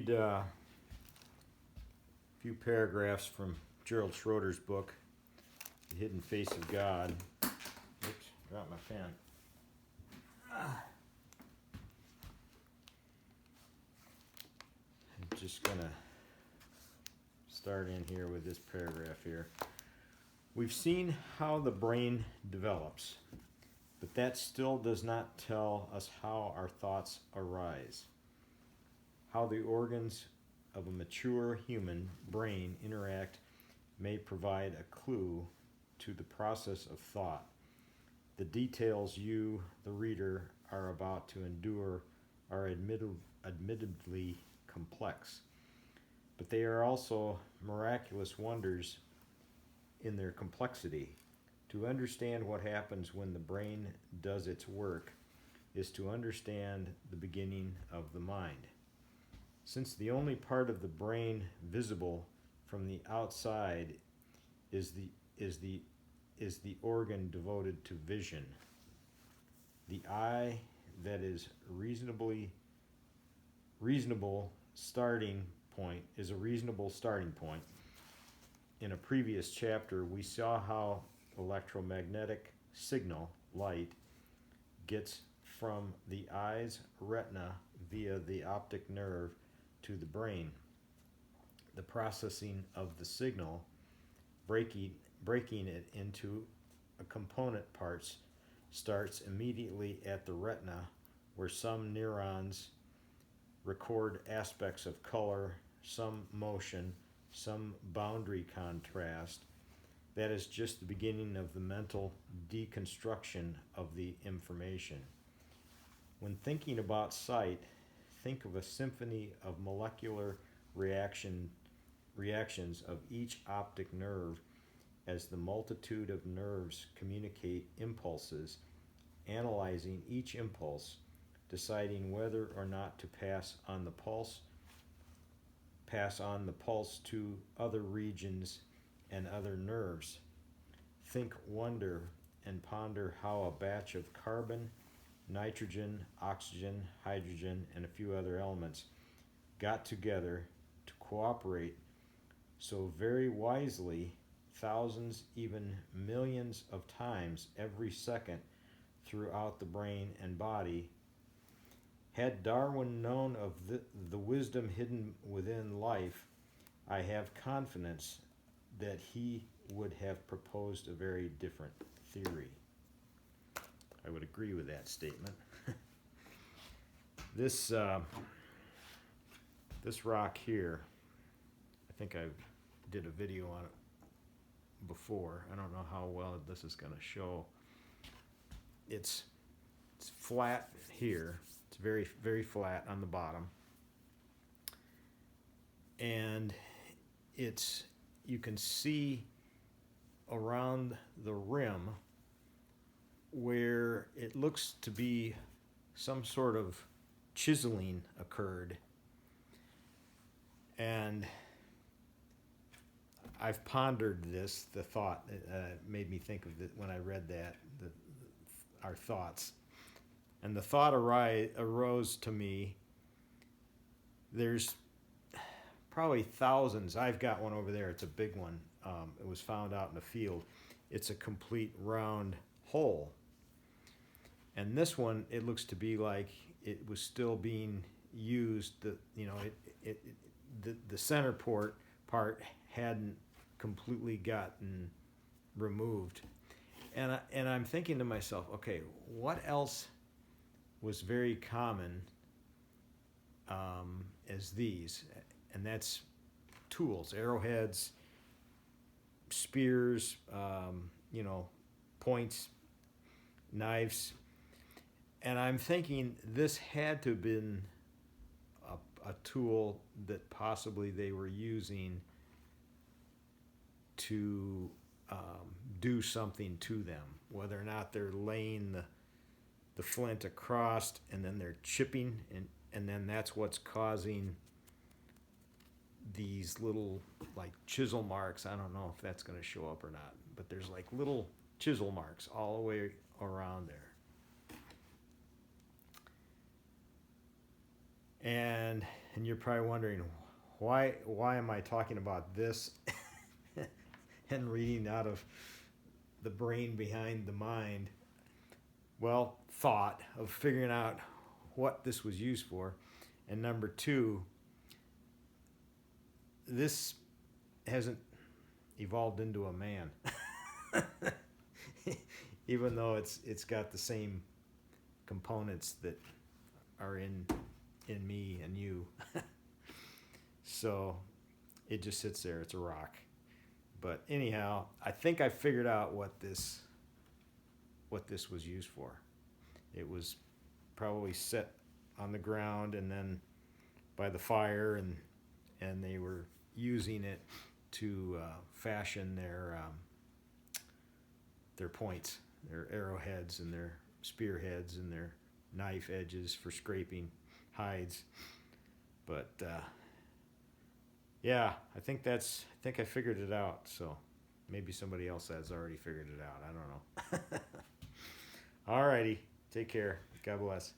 read a few paragraphs from Gerald Schroeder's book, The Hidden Face of God. Oops, dropped my pen. I'm just going to start in here with this paragraph here. We've seen how the brain develops, but that still does not tell us how our thoughts arise. How the organs of a mature human brain interact may provide a clue to the process of thought. The details you, the reader, are about to endure are admittedly complex, but they are also miraculous wonders in their complexity. To understand what happens when the brain does its work is to understand the beginning of the mind. Since the only part of the brain visible from the outside is the organ devoted to vision, the eye that is reasonable starting point. In a previous chapter, we saw how electromagnetic signal, light, gets from the eye's retina via the optic nerve to the brain. The processing of the signal, breaking it into component parts, starts immediately at the retina, where some neurons record aspects of color, some motion, some boundary contrast. That is just the beginning of the mental deconstruction of the information. When thinking about sight, think of a symphony of molecular reactions of each optic nerve as the multitude of nerves communicate impulses, analyzing each impulse, deciding whether or not to pass on the pulse to other regions and other nerves. Think, wonder, and ponder how a batch of carbon, nitrogen, oxygen, hydrogen, and a few other elements got together to cooperate so very wisely, thousands, even millions of times every second throughout the brain and body. Had Darwin known of the wisdom hidden within life, I have confidence that he would have proposed a very different theory. I would agree with that statement. This rock here, I think I did a video on it before. I don't know how well this is going to show. It's flat here. It's very, very flat on the bottom. And you can see around the rim where it looks to be some sort of chiseling occurred. And I've pondered the thought made me think of it when I read that, our thoughts. And the thought arose to me, there's probably thousands. I've got one over there. It's a big one. It was found out in the field. It's a complete round hole. And this one, it looks to be like it was still being used. The center part hadn't completely gotten removed. And I'm thinking to myself, okay, what else was very common as these? And that's tools, arrowheads, spears, points, knives. And I'm thinking this had to have been a tool that possibly they were using to do something to them, whether or not they're laying the flint across and then they're chipping, and then that's what's causing these little like chisel marks. I don't know if that's going to show up or not, but there's like little chisel marks all the way around there. And And you're probably wondering, why am I talking about this and reading out of the brain behind the mind? Well, thought of figuring out what this was used for. And number two, this hasn't evolved into a man. Even though it's got the same components that are in me and you. So it just sits there. It's a rock. But anyhow, I think I figured out what this was used for. It was probably set on the ground and then by the fire, and they were using it to fashion their points, their arrowheads and their spearheads and their knife edges for scraping hides. But yeah, I think I figured it out. So maybe somebody else has already figured it out. I don't know. Alrighty, take care. God bless.